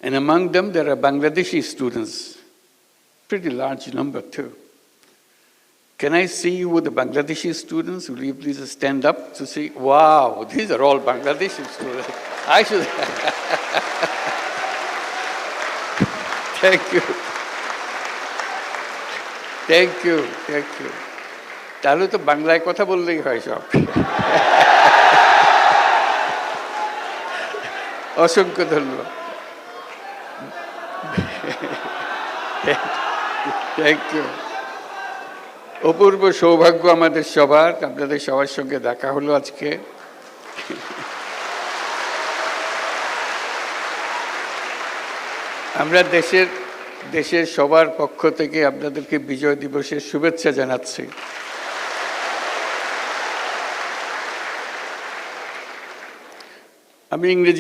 And among them, there are Bangladeshi students, pretty large number too. Can I see you with the Bangladeshi students? Will you please stand up to see? Wow, these are all Bangladeshi students. I should. Thank you. Thank you, thank you. তাহলে তো বাংলায় কথা বললেই হয় সব। অসংখ্য ধন্যবাদ। Thank you. অপূর্ব সৌভাগ্য আমাদের সবার, আপনাদের সবার সঙ্গে দেখা হলো আজকে। আমরা দেশের সবার পক্ষ থেকে আপনাদেরকে বিজয় দিবসের শুভেচ্ছা জানাচ্ছি। আমি ইংরেজি